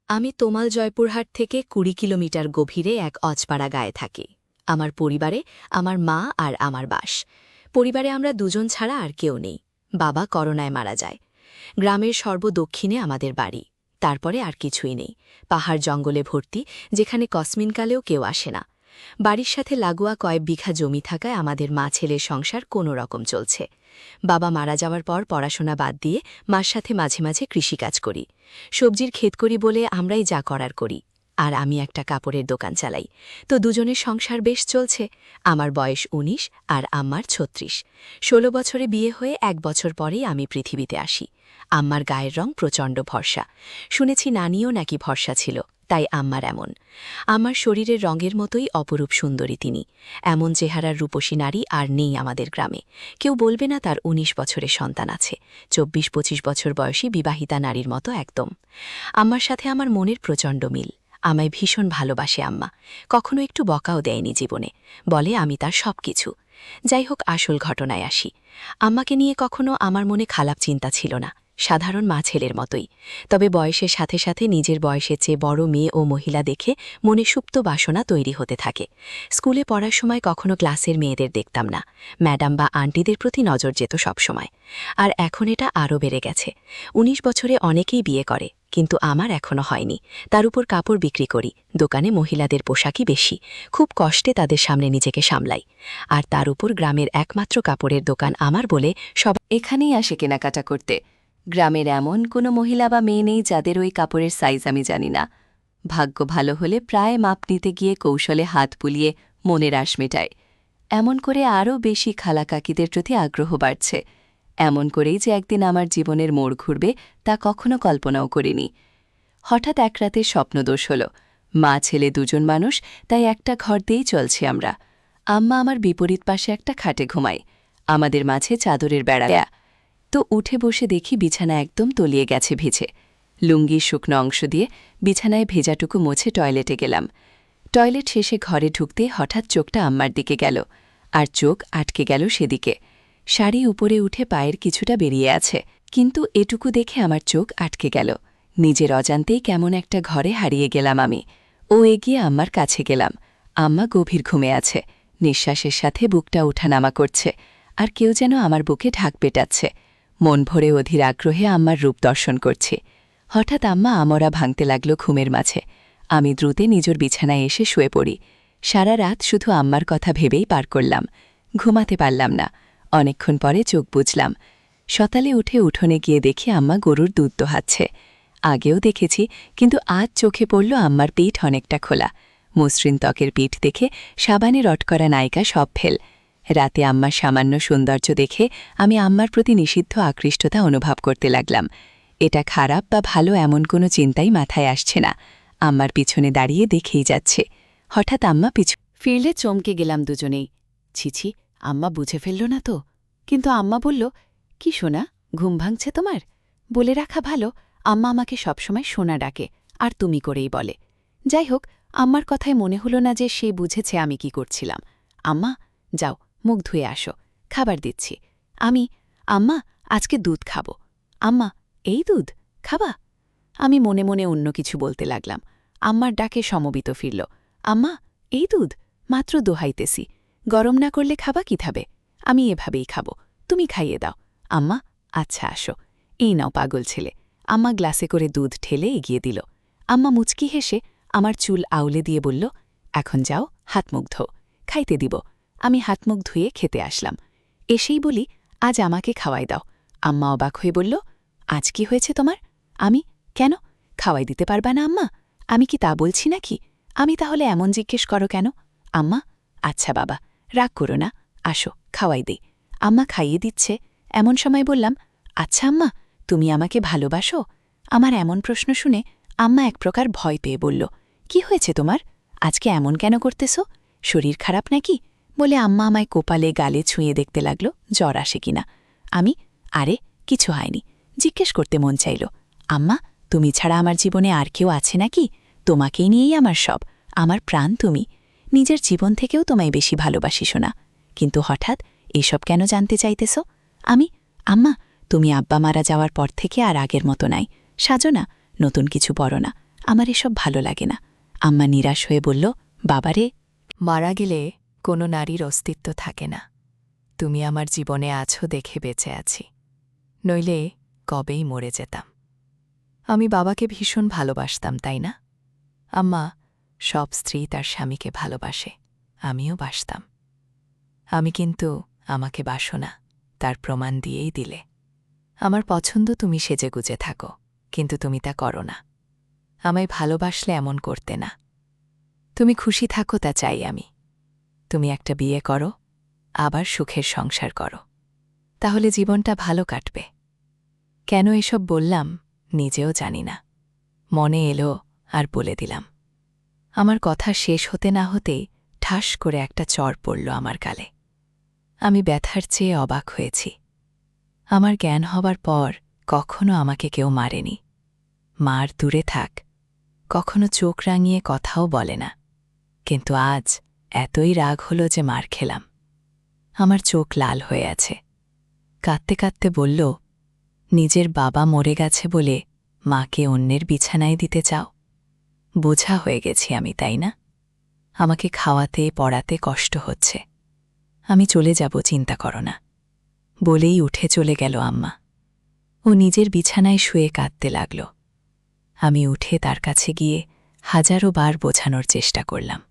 আমি তোমাল জয়পুরহাট থেকে ২০ কিলোমিটার গভীরে এক অজপাড়া গায়ে থাকি। আমার পরিবারে আমার মা আর আমার বাস। পরিবারে আমরা দুজন ছাড়া আর কেউ নেই। বাবা করোনায় মারা যায়। গ্রামের সর্বদক্ষিণে আমাদের বাড়ি। তারপরে আর কিছুই নেই। পাহাড় জঙ্গলে ভর্তি, যেখানে কসমিনকালেও কেউ আসে না। বাড়ির সাথে লাগোয়া কয়েক বিঘা জমি থাকায় আমাদের মা ছেলের সংসার কোনো রকম চলছে। বাবা মারা যাওয়ার পর পড়াশোনা বাদ দিয়ে মার সাথে মাঝে মাঝে কৃষিকাজ করি। সবজির ক্ষেত করি বলে আমরাই যা করার করি। আর আমি একটা কাপড়ের দোকান চালাই। তো দুজনের সংসার বেশ চলছে। আমার বয়স ১৯ আর আম্মার ৩৬। ১৬ বছরে বিয়ে হয়ে ১ বছর পরেই আমি পৃথিবীতে আসি। আম্মার গায়ের রং প্রচণ্ড ভরসা। শুনেছি নানিও নাকি ভরসা ছিল, তাই আম্মার এমন। আমার শরীরের রঙের মতোই অপরূপ সুন্দরী তিনি। এমন চেহারার রূপসী নারী আর নেই আমাদের গ্রামে। কেউ বলবে না তার ১৯ বছরের সন্তান আছে। ২৪-২৫ বছর বয়সী বিবাহিতা নারীর মতো একদম। আম্মার সাথে আমার মনের প্রচণ্ড মিল। আমায় ভীষণ ভালোবাসে আম্মা। কখনো একটু বকাও দেয়নি জীবনে। বলে আমি তার সব কিছু। যাই হোক, আসল ঘটনায় আসি। আম্মাকে নিয়ে কখনো আমার মনে খারাপ চিন্তা ছিল না। সাধারণ মা ছেলের মতোই। তবে বয়সের সাথে সাথে নিজের বয়সের চেয়ে বড় মেয়ে ও মহিলা দেখে মনে সুপ্ত বাসনা তৈরি হতে থাকে। স্কুলে পড়ার সময় কখনো ক্লাসের মেয়েদের দেখতাম না। ম্যাডাম বা আন্টিদের প্রতি নজর যেত সবসময়। আর এখন এটা আরও বেড়ে গেছে। ১৯ বছরে অনেকেই বিয়ে করে, কিন্তু আমার এখনো হয়নি। তার উপর কাপড় বিক্রি করি, দোকানে মহিলাদের পোশাকই বেশি। খুব কষ্টে তাদের সামনে নিজেকে সামলাই। আর তার উপর গ্রামের একমাত্র কাপড়ের দোকান আমার বলে সব এখানেই আসে কেনাকাটা করতে। গ্রামের এমন কোনো মহিলা বা মেয়ে নেই যাদের ওই কাপড়ের সাইজ আমি জানি না। ভাগ্য ভালো হলে প্রায় মাপ নিতে গিয়ে কৌশলে হাত বুলিয়ে মনের আশ মেটায়। এমন করে আরও বেশি খালা কাকিদের প্রতি আগ্রহ বাড়ছে। এমন করেই যে একদিন আমার জীবনের মোড় ঘুরবে তা কখনো কল্পনাও করিনি। হঠাৎ এক রাতে স্বপ্নদোষ হল। মা ছেলে দুজন মানুষ, তাই একটা ঘর দিয়েই চলছি আমরা। আম্মা আমার বিপরীত পাশে একটা খাটে ঘুমায়। আমাদের মাঝে চাদরের বেড়া। তো উঠে বসে দেখি বিছানা একদম তলিয়ে গেছে ভিজে। লুঙ্গির শুকনো অংশ দিয়ে বিছানায় ভেজাটুকু মুছে টয়লেটে গেলাম। টয়লেট শেষে ঘরে ঢুকতে হঠাৎ চোখটা আম্মার দিকে গেল, আর চোখ আটকে গেল সেদিকে। শাড়ি উপরে উঠে পায়ের কিছুটা বেরিয়ে আছে, কিন্তু এটুকু দেখে আমার চোখ আটকে গেল। নিজের অজান্তেই কেমন একটা ঘরে হারিয়ে গেলাম আমি। ও এগিয়ে আম্মার কাছে গেলাম। আম্মা গভীর ঘুমে আছে। নিঃশ্বাসের সাথে বুকটা ওঠানামা করছে, আর কেউ যেন আমার বুকে ঢাক পেটাচ্ছে। মন ভরে অধীর আগ্রহে আম্মার রূপ দর্শন করছি। হঠাৎ আম্মা আমরা ভাঙতে লাগল ঘুমের মাঝে। আমি দ্রুতে নিজের বিছানায় এসে শুয়ে পড়ি। সারা রাত শুধু আম্মার কথা ভেবেই পার করলাম। ঘুমাতে পারলাম না। অনেকক্ষণ পরে চোখ বুজলাম। সকালে উঠে উঠোনে গিয়ে দেখি আম্মা গরুর দুধ দোহাচ্ছে। আগেও দেখেছি, কিন্তু আজ চোখে পড়ল আম্মার পিঠ অনেকটা খোলা। মসৃণ ত্বকের পিঠ দেখে সাবানে রট করা নায়িকা সব ফেল। রাতে আম্মার সামান্য সৌন্দর্য দেখে আমি আম্মার প্রতি নিষিদ্ধ আকৃষ্টতা অনুভব করতে লাগলাম। এটা খারাপ বা ভালো এমন কোনো চিন্তাই মাথায় আসছে না। আম্মার পিছনে দাঁড়িয়ে দেখেই যাচ্ছে। হঠাৎ আম্মা পিছু ফিরলে চমকে গেলাম দুজনেই। ছিছি, আম্মা বুঝে ফেলল না তো? কিন্তু আম্মা বলল, কি সোনা, ঘুম ভাঙছে তোমার? বলে রাখা ভালো, আম্মা আমাকে সবসময় সোনা ডাকে, আর তুমি করেই বলে। যাই হোক, আম্মার কথায় মনে হলো না যে সে বুঝেছে আমি কি করছিলাম। আম্মা, যাও, মুখ ধুয়ে আসো, খাবার দিচ্ছি। আম্মা, আজকে দুধ খাবো। আম্মা, এই দুধ খাবা? আমি মনে মনে অন্য কিছু বলতে লাগলাম। আম্মার ডাকে সমবিত ফিরল। আম্মা, এই দুধ মাত্র দোহাইতেছি, গরম না করলে খাবা কিভাবে? আমি এভাবেই খাবো, তুমি খাইয়ে দাও। আম্মা, আচ্ছা আসো, এই নাও পাগল ছেলে। আম্মা গ্লাসে করে দুধ ঠেলে এগিয়ে দিল। আম্মা মুচকি হেসে আমার চুল আউলে দিয়ে বলল, এখন যাও, হাতমুখ ধো, খাইতে দিব। আমি হাতমুখ ধুয়ে খেতে আসলাম। এসেই বলি, আজ আমাকে খাওয়াই দাও। আম্মা অবাক হয়ে বলল, আজ কি হয়েছে তোমার? আমি, কেন, খাওয়াই দিতে পারবা না আম্মা? আমি কি তা বলছি নাকি? আমি তাহলে এমন জিজ্ঞেস করো কেন? আম্মা, আচ্ছা বাবা, রাগ করো না, আসো খাওয়াই দেই। আম্মা খাইয়ে দিচ্ছে, এমন সময় বললাম, আচ্ছা আম্মা, তুমি আমাকে ভালোবাসো? আমার এমন প্রশ্ন শুনে আম্মা এক প্রকার ভয় পেয়ে বলল, কি হয়েছে তোমার? আজকে এমন কেন করতেছ? শরীর খারাপ নাকি? বলে আম্মা আমায় কোপালে গালে ছুঁয়ে দেখতে লাগল জ্বর আসে কিনা। আমি, আরে কিছু হয়নি, জিজ্ঞেস করতে মন চাইল। আম্মা, তুমি ছাড়া আমার জীবনে আর কেউ আছে নাকি? তোমাকেই নিয়েই আমার সব, আমার প্রাণ তুমি। নিজের জীবন থেকেও তোমায় বেশি ভালোবাসি শোনা। কিন্তু হঠাৎ এসব কেন জানতে চাইতেছ? আমি, আম্মা, তুমি আব্বা মারা যাওয়ার পর থেকে আর আগের মতো নাই, সাজো না, নতুন কিছু পরো না। আমার এসব ভালো লাগে না। আম্মা নিরাশ হয়ে বলল, বাবারে, মারা গেলে কোনো নারীর অস্তিত্ব থাকে না। তুমি আমার জীবনে আছো দেখে বেঁচে আছি, নইলে কবেই মরে যেতাম। আমি বাবাকে ভীষণ ভালোবাসতাম, তাই না? আম্মা, সব স্ত্রী তার স্বামীকে ভালোবাসে, আমিও বাসতাম। আমি কিন্তু আমাকে বাসো না, তার প্রমাণ দিয়েই দিলে। আমার পছন্দ তুমি সেজেগুজে থাকো, কিন্তু তুমি তা করো না। আমায় ভালোবাসলে এমন করতে না। তুমি খুশি থাকো, তা চাই আমি। তুমি একটা বিয়ে করো, আবার সুখের সংসার করো, তাহলে জীবনটা ভালো কাটবে। কেন এসব বললাম নিজেও জানি না, মনে এলো আর বলে দিলাম। আমার কথা শেষ হতে না হতেই ঠাস করে একটা চড় পড়ল আমার গালে। আমি ব্যথার চেয়ে অবাক হয়েছি। আমার জ্ঞান হবার পর কখনো আমাকে কেউ মারেনি। মার দূরে থাক, কখনো চোখ রাঙিয়ে কথাও বলে না, কিন্তু আজ এতই রাগ হলো যে মার খেলাম। আমার চোখ লাল হয়ে আছে। কাঁদতে কাঁদতে বলল, নিজের বাবা মরে গেছে বলে মাকে অন্যের বিছানায় দিতে চাও? বোঝা হয়ে গেছি আমি, তাই না? আমাকে খাওয়াতে পড়াতে কষ্ট হচ্ছে। আমি চলে যাব, চিন্তা করো না, বলেই উঠে চলে গেল আম্মা। ও নিজের বিছানায় শুয়ে কাঁদতে লাগল। আমি উঠে তার কাছে গিয়ে হাজারো বার বোঝানোর চেষ্টা করলাম,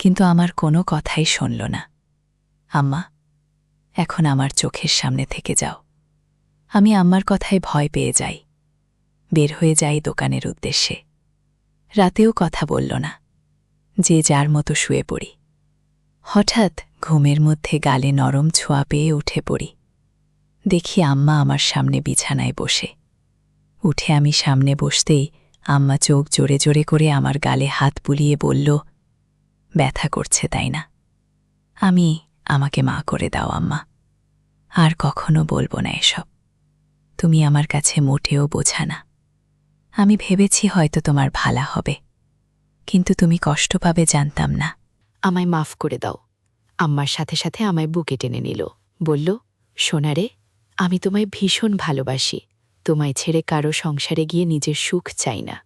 কিন্তু আমার কোনো কথাই শুনল না। আম্মা, এখন আমার চোখের সামনে থেকে যাও। আমি আম্মার কথায় ভয় পেয়ে যাই, বের হয়ে যাই দোকানের উদ্দেশ্যে। রাতেও কথা বলল না, যে যার মতো শুয়ে পড়ি। হঠাৎ ঘুমের মধ্যে গালে নরম ছোঁয়া পেয়ে উঠে পড়ি। দেখি আম্মা আমার সামনে বিছানায় বসে। উঠে আমি সামনে বসতেই আম্মা চোখ জোরে জোরে করে আমার গালে হাত বুলিয়ে বলল, ব্যথা করছে তাই না? আমাকে মা করে দাও আম্মা, আর কখনো বলবো না এসব। তুমি আমার কাছে মোটেও বোঝা না। আমি ভেবেছি হয়তো তোমার ভালা হবে, কিন্তু তুমি কষ্ট পাবে জানতাম না। আমায় মাফ করে দাও। আম্মার সাথে সাথে আমায় বুকে টেনে নিল, বলল, সোনারে, আমি তোমায় ভীষণ ভালোবাসি। তোমায় ছেড়ে কারো সংসারে গিয়ে নিজের সুখ চাই না।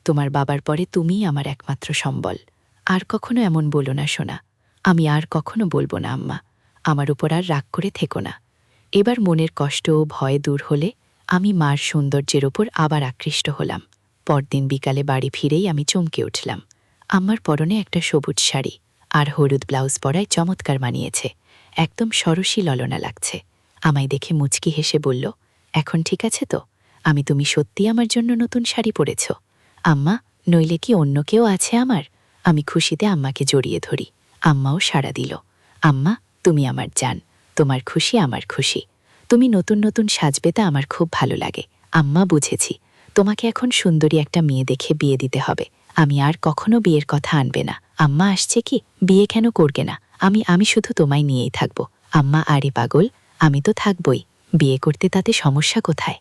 তোমার বাবার পরে তুমিই আমার একমাত্র সম্বল। আর কখনো এমন বলো না সোনা। আমি আর কখনো বলবো না আম্মা। আমার উপর আর রাগ করে থেকো না। এবার মনের কষ্ট ও ভয় দূর হলে আমি মার সৌন্দর্যের ওপর আবার আকৃষ্ট হলাম। পরদিন বিকালে বাড়ি ফিরেই আমি চমকে উঠলাম। আম্মার পরনে একটা সবুজ শাড়ি আর হলুদ ব্লাউজ পরায় চমৎকার মানিয়েছে। একদম সরসী ললনা লাগছে। আমায় দেখে মুচকি হেসে বলল, এখন ঠিক আছে তো? তুমি সত্যি আমার জন্য নতুন শাড়ি পরেছ? আম্মা, নইলে কি অন্য কেউ আছে আমার? আমি খুশিতে আম্মাকে জড়িয়ে ধরি। আম্মাও সাড়া দিল। আম্মা, তুমি আমার জান। তোমার খুশি আমার খুশি। তুমি নতুন নতুন সাজবে, তা আমার খুব ভালো লাগে। আম্মা, বুঝেছি। তোমাকে এখন সুন্দরী একটা মেয়ে দেখে বিয়ে দিতে হবে। আমি আর কখনো বিয়ের কথা আনবে না। আম্মা আসছে কি? বিয়ে কেন করবে না? আমি শুধু তোমায় নিয়েই থাকব। আম্মা, আরে পাগল, আমি তো থাকবই। বিয়ে করতে তাতে সমস্যা কোথায়?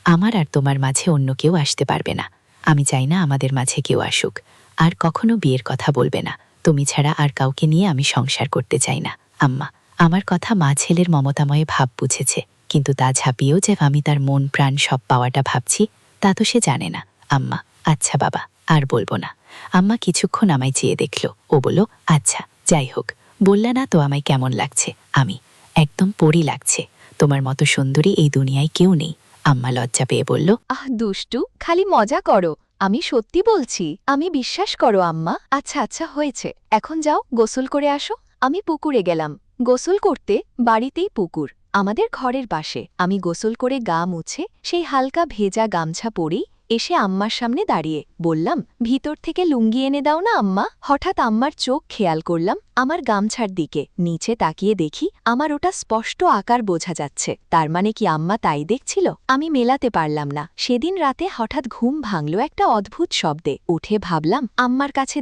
আমার আর তোমার মাঝে অন্য কেউ আসতে পারবে না। আমি চাই না আমাদের মাঝে কেউ আসুক। আর কখনো বিয়ের কথা বলবে না। তুমি ছাড়া আর কাউকে নিয়ে আমি সংসার করতে চাই না। আম্মা, আমার কথা মা ছেলের মমতাময়ে ভাব বুঝেছে, কিন্তু তা ঝাঁপিয়েও যে আমি তার মন প্রাণ সব পাওয়াটা ভাবছি, তা তো সে জানে না। আম্মা, আচ্ছা বাবা, আর বলবো না। আম্মা কিছুক্ষণ আমায় চেয়ে দেখল। ও বলল, আচ্ছা, যাই হোক, বললে না তো আমায় কেমন লাগছে? একদম পরী লাগছে। তোমার মতো সুন্দরী এই দুনিয়ায় কেউ নেই। আম্মা লজ্জা পেয়ে বলল, আহ দুষ্টু, খালি মজা করো। আমি সত্যি বলছি, আমি বিশ্বাস করো আম্মা। আচ্ছা আচ্ছা, হয়েছে, এখন যাও গোসল করে আসো। আমি পুকুরে গেলাম গোসল করতে। বাড়িতেই পুকুর, আমাদের ঘরের পাশে। আমি গোসল করে গা মুছে সেই হালকা ভেজা গামছা পরেই এসে আম্মার সামনে দাঁড়িয়ে বললাম, ভিতর থেকে লুঙ্গি এনে দাও না আম্মা। হঠাৎ আম্মার চোখ খেয়াল করলাম আমার গামছার দিকে। নিচে তাকিয়ে দেখি আমার ওটা স্পষ্ট আকার বোঝা যাচ্ছে। তার মানে কি আম্মা তাই দেখছিল? আমি মেলাতে পারলাম না। সেদিন রাতে হঠাৎ ঘুম ভাঙল একটা অদ্ভুত শব্দে। উঠে ভাবলাম আম্মার কাছে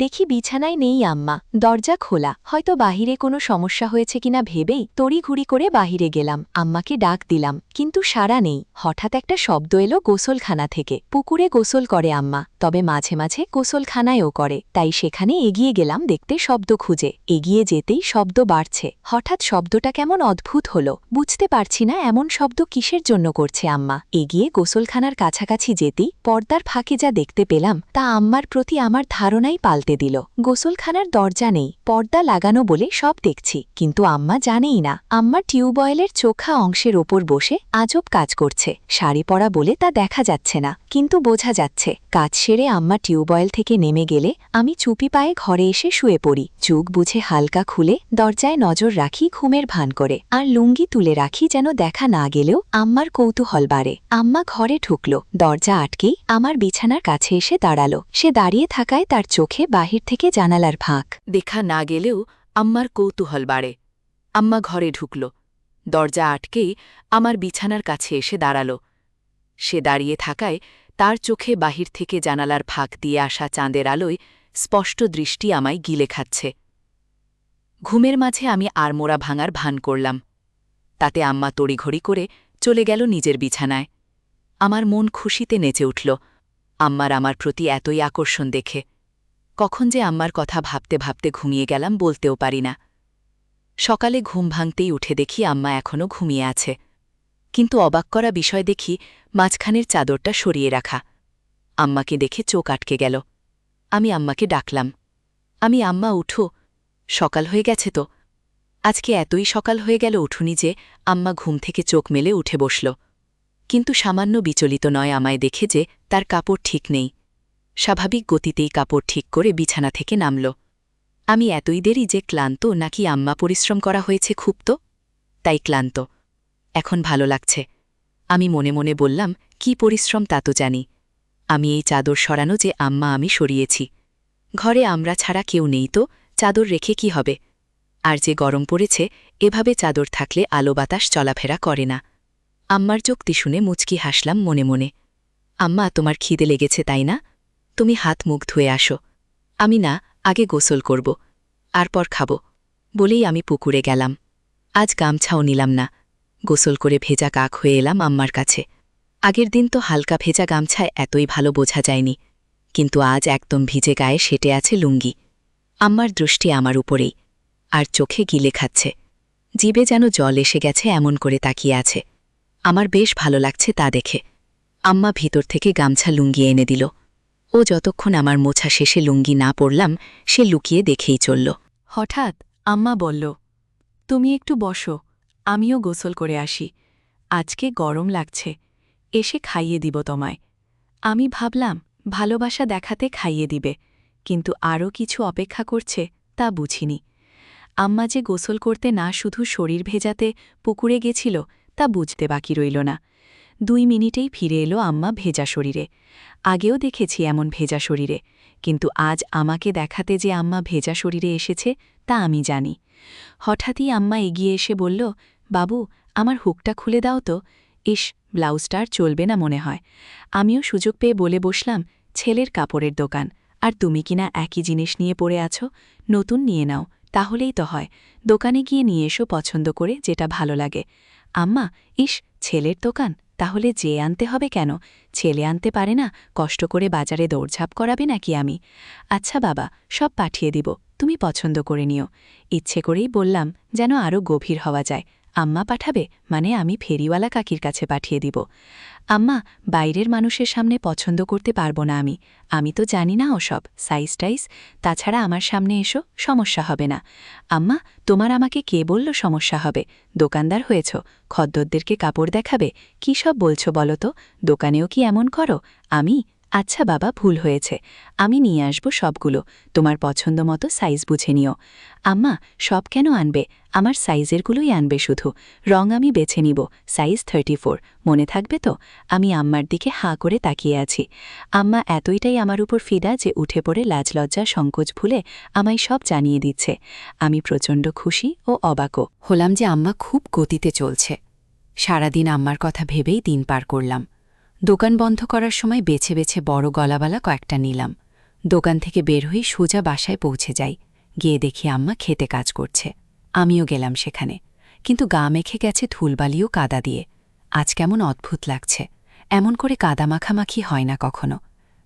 দেখি বিছানায় নেই আম্মা। দরজা খোলা, হয়তো বাহিরে কোনো সমস্যা হয়েছে কিনা ভেবেই তড়িঘড়ি করে বাহিরে গেলাম। আম্মাকে ডাক দিলাম, কিন্তু সাড়া নেই। হঠাৎ একটা শব্দ এলো গোসলখানা থেকে। পুকুরে গোসল করে আম্মা, তবে মাঝে মাঝে গোসলখানায়ও করে। তাই সেখানে এগিয়ে গেলাম দেখতে শব্দ খুঁজে এগিয়ে যেতেই শব্দ বাড়ছে। হঠাৎ শব্দটা কেমন অদ্ভুত হলো, বুঝতে পারছি না এমন শব্দ কিসের জন্য করছে আম্মা। এগিয়ে গোসলখানার কাছাকাছি যেতেই পর্দার ফাঁকে যা দেখতে পেলাম তা আম্মার প্রতি আমার ধারণাই পাল্টে দিল। গোসলখানার দরজা নেই, পর্দা লাগানো বলে সব দেখছি, কিন্তু আম্মা জানেই না আম্মা টিউবওয়েলের চোখা অংশের ওপর বসে আজব কাজ করছে। শাড়ি পরা বলে তা দেখা যাচ্ছে না, কিন্তু বোঝা যাচ্ছে। কাজ সেরে আম্মা টিউবওয়েল থেকে নেমে গেলে আমি চুপি পায়ে ঘরে এসে শুয়ে পড়ি। চোখ বুঝে হালকা খুলে দরজায় নজর রাখি ঘুমের ভান করে, আর লুঙ্গি তুলে রাখি যেন দেখা না গেলেও আম্মার কৌতূহল বাড়ে। আম্মা ঘরে ঢুকল, দরজা আটকেই আমার বিছানার কাছে এসে দাঁড়ালো। সে দাঁড়িয়ে থাকায় তার চোখে বাহির থেকে জানালার ফাঁক। দেখা না গেলেও আম্মার কৌতূহল বাড়ে। আম্মা ঘরে ঢুকল, দরজা আটকেই আমার বিছানার কাছে এসে দাঁড়াল। সে দাঁড়িয়ে থাকায় তার চোখে বাহির থেকে জানালার ফাঁক দিয়ে আসা চাঁদের আলোয় স্পষ্ট দৃষ্টি আমায় গিলে খাচ্ছে। ঘুমের মাঝে আমি আড়মোড়া ভাঙার ভান করলাম। তাতে আম্মা তড়িঘড়ি করে চলে গেল নিজের বিছানায়। আমার মন খুশিতে নেচে উঠল, আম্মার আমার প্রতি এতই আকর্ষণ দেখে। কখন যে আম্মার কথা ভাবতে ভাবতে ঘুমিয়ে গেলাম বলতেও পারি না। সকালে ঘুম ভাঙতেই উঠে দেখি আম্মা এখনও ঘুমিয়ে আছে, কিন্তু অবাক করা বিষয় দেখি মাঝখানের চাদরটা সরিয়ে রাখা। আম্মাকে দেখে চোখ আটকে গেল। আমি আম্মাকে ডাকলাম, আমি আম্মা উঠো, সকাল হয়ে গেছে তো। আজকে এতই সকাল হয়ে গেল উঠুনি যে আম্মা ঘুম থেকে চোখ মেলে উঠে বসল, কিন্তু সামান্য বিচলিত নয় আমায় দেখে যে তার কাপড় ঠিক নেই। স্বাভাবিক গতিতেই কাপড় ঠিক করে বিছানা থেকে নামল। আমি এতই দেরি যে ক্লান্ত নাকি আম্মা পরিশ্রম করা হয়েছে খুব, তো তাই ক্লান্ত। এখন ভালো লাগছে। আমি মনে মনে বললাম, কি পরিশ্রম তা তো জানি। আমি এই চাদর সরানো যে আম্মা আমি সরিয়েছি। ঘরে আমরা ছাড়া কেউ নেই, তো চাদর রেখে কি হবে? আর যে গরম পড়েছে, এভাবে চাদর থাকলে আলো বাতাস চলাফেরা করে না। আম্মার যুক্তি শুনে মুচকি হাসলাম মনে মনে। আম্মা, তোমার খিদে লেগেছে তাই না? তুমি হাত মুখ ধুয়ে আসো। আমি না, আগে গোসল করব, আরপর খাব বলেই আমি পুকুরে গেলাম। আজ গামছাও নিলাম না, গোসল করে ভেজা কাক হয়ে এলাম আম্মার কাছে। আগের দিন তো হালকা ভেজা গামছায় এতই ভালো বোঝা যায়নি, কিন্তু আজ একদম ভিজে গায়ে সেটে আছে লুঙ্গি। আম্মার দৃষ্টি আমার উপরেই, আর চোখে গিলে খাচ্ছে। জিবে যেন জল এসে গেছে এমন করে তাকিয়ে আছে। আমার বেশ ভালো লাগছে তা দেখে। আম্মা ভিতর থেকে গামছা লুঙ্গি এনে দিল। ও যতক্ষণ আমার মোছা শেষে লুঙ্গি না পড়লাম সে লুকিয়ে দেখেই চলল। হঠাৎ আম্মা বলল, তুমি একটু বসো, আমিও গোসল করে আসি। আজকে গরম লাগছে, এসে খাইয়ে দিব তোমায়। আমি ভাবলাম ভালোবাসা দেখাতে খাইয়ে দিবে, কিন্তু আরও কিছু অপেক্ষা করছে তা বুঝিনি। আম্মা যে গোসল করতে না শুধু শরীর ভেজাতে পুকুরে গেছিল তা বুঝতে বাকি রইল না। 2 মিনিটেই ফিরে এলো আম্মা ভেজা শরীরে। আগেও দেখেছি এমন ভেজা শরীরে, কিন্তু আজ আমাকে দেখাতে যে আম্মা ভেজা শরীরে এসেছে তা আমি জানি। হঠাৎই আম্মা এগিয়ে এসে বলল, বাবু, আমার হুকটা খুলে দাও তো। ইস, ব্লাউজটা আর চলবে না মনে হয়। আমিও সুযোগ পেয়ে বলে বসলাম, ছেলের কাপড়ের দোকান, আর তুমি কিনা একই জিনিস নিয়ে পড়ে আছো, নতুন নিয়ে নাও, তাহলেই তো হয়। দোকানে গিয়ে নিয়ে এসো পছন্দ করে যেটা ভালো লাগে। আম্মা, ইস, ছেলের দোকান, তাহলে যে আনতে হবে কেন? ছেলে আনতে পারে না, কষ্ট করে বাজারে দৌড়ঝাঁপ করাবে নাকি আমি? আচ্ছা বাবা, সব পাঠিয়ে দিব, তুমি পছন্দ করে নিও। ইচ্ছে করেই বললাম যেন আরও গভীর হওয়া যায়। আম্মা পাঠাবে মানে আমি ফেরিওয়ালা কাকির কাছে পাঠিয়ে দিব। আম্মা, বাইরের মানুষের সামনে পছন্দ করতে পারবো না আমি তো জানি না ওসব সাইজ টাইজ। তাছাড়া আমার সামনে এসো, সমস্যা হবে না। আম্মা, তোমার আমাকে কে বলল সমস্যা হবে? দোকানদার হয়েছ, খদ্দরদেরকে কাপড় দেখাবে, কি সব বলছো বলো তো? দোকানেও কি এমন করো? আচ্ছা বাবা, ভুল হয়েছে, আমি নিয়ে আসব সবগুলো, তোমার পছন্দ মতো সাইজ বুঝে নিও। আম্মা, সব কেন আনবে? আমার সাইজেরগুলোই আনবে শুধু, রং আমি বেছে নিব, সাইজ 34, মনে থাকবে তো? আমি আম্মার দিকে হাঁ করে তাকিয়ে আছি। আম্মা এতইটাই আমার উপর ফিদা যে উঠে পড়ে লাজলজ্জা সংকোচ ভুলে আমায় সব জানিয়ে দিচ্ছে। আমি প্রচণ্ড খুশি ও অবাকও হলাম যে আম্মা খুব গতিতে চলছে। সারাদিন আম্মার কথা ভেবেই দিন পার করলাম। দোকান বন্ধ করার সময় বেছে বেছে বড় গলাবালা কয়েকটা নিলাম। দোকান থেকে বের হয়ে সোজা বাসায় পৌঁছে যাই। গিয়ে দেখি আম্মা খেতে কাজ করছে। আমিও গেলাম সেখানে, কিন্তু গা মেখে গেছে ধুলবালি ও কাদা দিয়ে। আজ কেমন অদ্ভুত লাগছে, এমন করে কাদা মাখামাখি হয় না কখনো।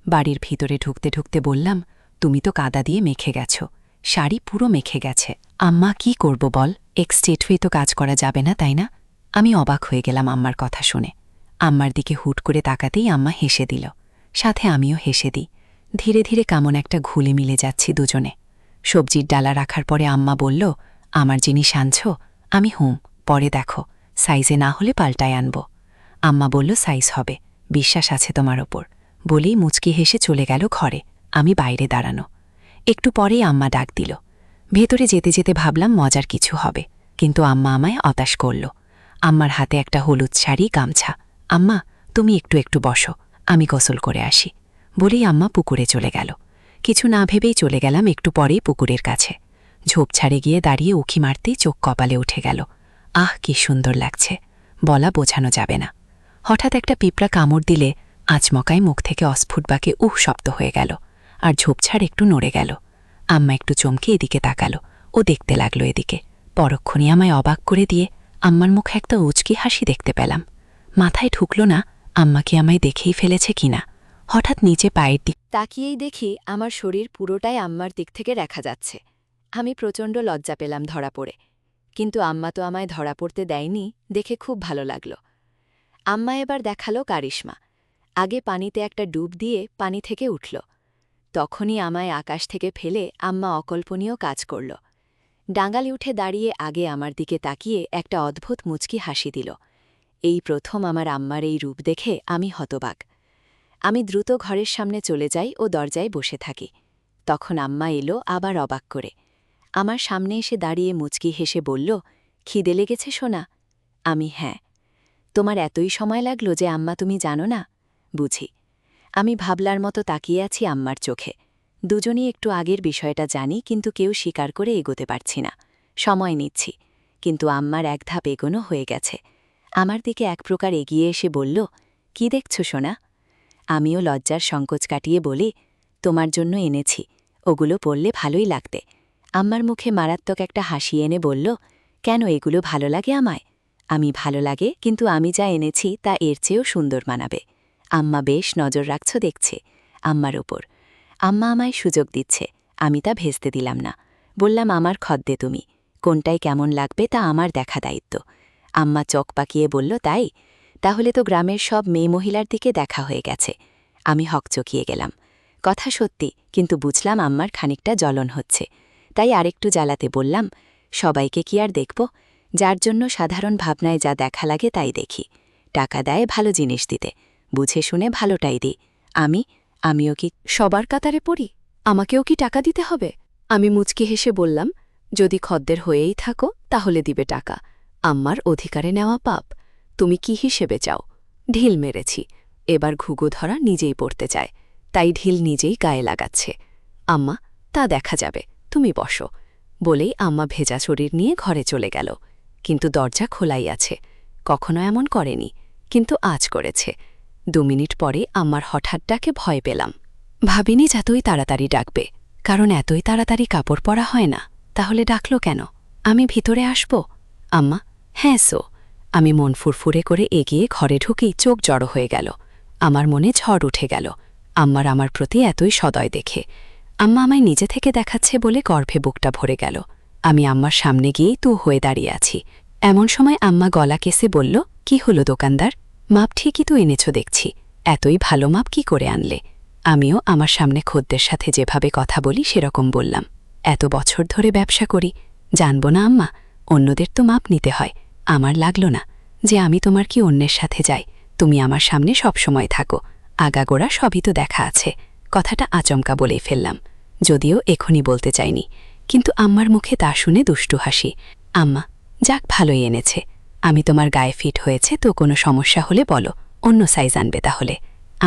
বাড়ির ভিতরে ঢুকতে ঢুকতে বললাম, তুমি তো কাদা দিয়ে মেখে গেছ, শাড়ি পুরো মেখে গেছে। আম্মা কি করব বল, এক্সটেট হয়ে তো কাজ করা যাবে না, তাই না? আমি অবাক হয়ে গেলাম আম্মার কথা শুনে। আম্মার দিকে হুট করে তাকাতেই আম্মা হেসে দিল, সাথে আমিও হেসে দিই। ধীরে ধীরে কেমন একটা ঘুলে মিলে যাচ্ছি দুজনে। সবজির ডালা রাখার পরে আম্মা বলল, আমার জিনিস আনছ? আমি হুম, পরে দেখো, সাইজে না হলে পাল্টায় আনব। আম্মা বলল, সাইজ হবে, বিশ্বাস আছে তোমার ওপর, বলেই মুচকি হেসে চলে গেল ঘরে। আমি বাইরে দাঁড়ানো। একটু পরেই আম্মা ডাক দিল। ভেতরে যেতে যেতে ভাবলাম মজার কিছু হবে, কিন্তু আম্মা আমায় হতাশ করল। আম্মার হাতে একটা হলুদ শাড়ি, গামছা। আম্মা, তুমি একটু একটু বসো, আমি গোসল করে আসি, বলেই আম্মা পুকুরে চলে গেল। কিছু না ভেবেই চলে গেলাম একটু পরেই পুকুরের কাছে। ঝোপঝাড়ে গিয়ে দাঁড়িয়ে উঁকি মারতেই চোখ কপালে উঠে গেল। আহ, কি সুন্দর লাগছে, বলা বোঝানো যাবে না। হঠাৎ একটা পিঁপড়া কামড় দিলে আচমকায় মুখ থেকে অস্ফুট বাঁকে উহ শব্দ হয়ে গেল, আর ঝোপঝাড় একটু নড়ে গেল। আম্মা একটু চমকে এদিকে তাকালো, ও দেখতে লাগলো এদিকে। পরক্ষণই আমায় অবাক করে দিয়ে আম্মার মুখে একটা উচকি হাসি দেখতে পেলাম। মাথায় ঢুকল না আম্মা কি আমায় দেখেই ফেলেছে কিনা। হঠাৎ নিচে পায়ের দিক তাকিয়েই দেখি আমার শরীর পুরোটাই আম্মার দিক থেকে দেখা যাচ্ছে। আমি প্রচণ্ড লজ্জা পেলাম ধরা পড়ে, কিন্তু আম্মা তো আমায় ধরা পড়তে দেয়নি দেখে খুব ভালো লাগল। আম্মা এবার দেখালো কারিশমা। আগে পানিতে একটা ডুব দিয়ে পানি থেকে উঠল। তখনই আমায় আকাশ থেকে ফেলে আম্মা অকল্পনীয় কাজ করল। ডাঙ্গালে উঠে দাঁড়িয়ে আগে আমার দিকে তাকিয়ে একটা অদ্ভুত মুচকি হাসি দিল। এই প্রথম আমার আম্মার এই রূপ দেখে আমি হতবাক। আমি দ্রুত ঘরের সামনে চলে যাই ও দরজায় বসে থাকি। তখন আম্মা এলো আবার অবাক করে। আমার সামনে এসে দাঁড়িয়ে মুচকি হেসে বলল, খিদে লেগেছে সোনা? আমি হ্যাঁ। তোমার এতই সময় লাগলো যে আম্মা তুমি জানো না? বুঝি। আমি ভাবলার মতো তাকিয়ে আছি আম্মার চোখে। দুজনই একটু আগের বিষয়টা জানি, কিন্তু কেউ স্বীকার করে এগোতে পারছি না। সময় নিচ্ছি, কিন্তু আম্মার এক ধাপ এগোনো হয়ে গেছে। আমার দিকে এক প্রকার এগিয়ে এসে বলল, কি দেখছ সোনা? আমিও লজ্জার সংকোচ কাটিয়ে বলি, তোমার জন্য এনেছি, ওগুলো পড়লে ভালোই লাগতে। আম্মার মুখে মারাত্মক একটা হাসি এনে বলল, কেন এগুলো ভালো লাগে আমায়? আমি ভালো লাগে, কিন্তু আমি যা এনেছি তা এর চেয়েও সুন্দর মানাবে। আম্মা বেশ নজর রাখছ দেখছে আম্মার ওপর। আম্মা আমায় সুযোগ দিচ্ছে, আমি তা ভেস্তে দিলাম না। বললাম, আমার খদ্দে তুমি, কোনটাই কেমন লাগবে তা আমার দেখা দায়িত্ব। আম্মা চোখ পাকিয়ে বলল, তাই? তাহলে তো গ্রামের সব মেয়ে মহিলার দিকে দেখা হয়ে গেছে। আমি হকচকিয়ে গেলাম। কথা সত্যি, কিন্তু বুঝলাম আম্মার খানিকটা জ্বলন হচ্ছে। তাই আরেকটু জ্বালাতে বললাম, সবাইকে কি আর দেখব? যার জন্য সাধারণ ভাবনায় যা দেখা লাগে তাই দেখি। টাকা দেয় ভালো জিনিস দিতে, বুঝে শুনে ভালোটাই দিই। আমিও কি সবার কাতারে পড়ি? আমাকেও কি টাকা দিতে হবে? আমি মুচকি হেসে বললাম, যদি খদ্দের হয়েই থাকো তাহলে দিবে টাকা। আম্মার অধিকারে নেওয়া পাপ। তুমি কি হিসেবে চাও? ঢিল মেরেছি, এবার ঘুঘু ধরা নিজেই পড়তে চায়, তাই ঢিল নিজেই গায়ে লাগাচ্ছে। আম্মা, তা দেখা যাবে, তুমি বসো, বলেই আম্মা ভেজা শরীর নিয়ে ঘরে চলে গেল। কিন্তু দরজা খোলাই আছে। কখনো এমন করেনি, কিন্তু আজ করেছে। 2 মিনিট পরে আম্মার হঠাৎ ডাকে ভয় পেলাম। ভাবিনি এতই তাড়াতাড়ি ডাকবে, কারণ এতই তাড়াতাড়ি কাপড় পরা হয় না। তাহলে ডাকল কেন? আমি ভিতরে আসব? আম্মা, হ্যাঁ সো। আমি মন ফুরফুরে করে এগিয়ে ঘরে ঢুকেই চোখ জড়ো হয়ে গেল। আমার মনে ঝড় উঠে গেল আম্মার আমার প্রতি এতই সদয় দেখে। আম্মা আমায় নিজে থেকে দেখাচ্ছে বলে গর্ভে বুকটা ভরে গেল। আমি আম্মার সামনে গিয়েই তু হয়ে দাঁড়িয়ে আছি। এমন সময় আম্মা গলা কেসে বলল, কি হলো দোকানদার? মাপ ঠিকই তো এনেছ দেখছি, এতই ভালো মাপ কি করে আনলে? আমিও আমার সামনে খদ্দের সাথে যেভাবে কথা বলি সেরকম বললাম, এত বছর ধরে ব্যবসা করি, জানব না আম্মা, অন্যদের তো মাপ নিতে হয়। আমার লাগল না যে আমি তোমার কি অন্যের সাথে যাই। তুমি আমার সামনে সবসময় থাকো, আগাগোড়া সবই তো দেখা আছে। কথাটা আচমকা বলেই ফেললাম, যদিও এখনই বলতে চাইনি। কিন্তু আম্মার মুখে তা শুনে দুষ্টু হাসি। আম্মা, যাক ভালোই এনেছে। আমি তোমার গায়ে ফিট হয়েছে তো কোনো সমস্যা হলে বলো, অন্য সাইজ আনবে তাহলে।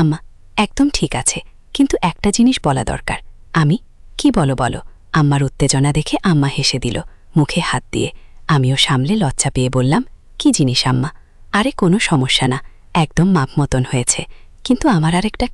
আম্মা, একদম ঠিক আছে, কিন্তু একটা জিনিস বলা দরকার। আমি কি বলো? আম্মার উত্তেজনা দেখে আম্মা হেসে দিল মুখে হাত দিয়ে। আমিও সামলে লজ্জা পেয়ে বললাম, কি জিনিস আম্মা? আরে কোনো সমস্যা না, একদম মাপ মতন হয়েছে, কিন্তু আমার আরেকটা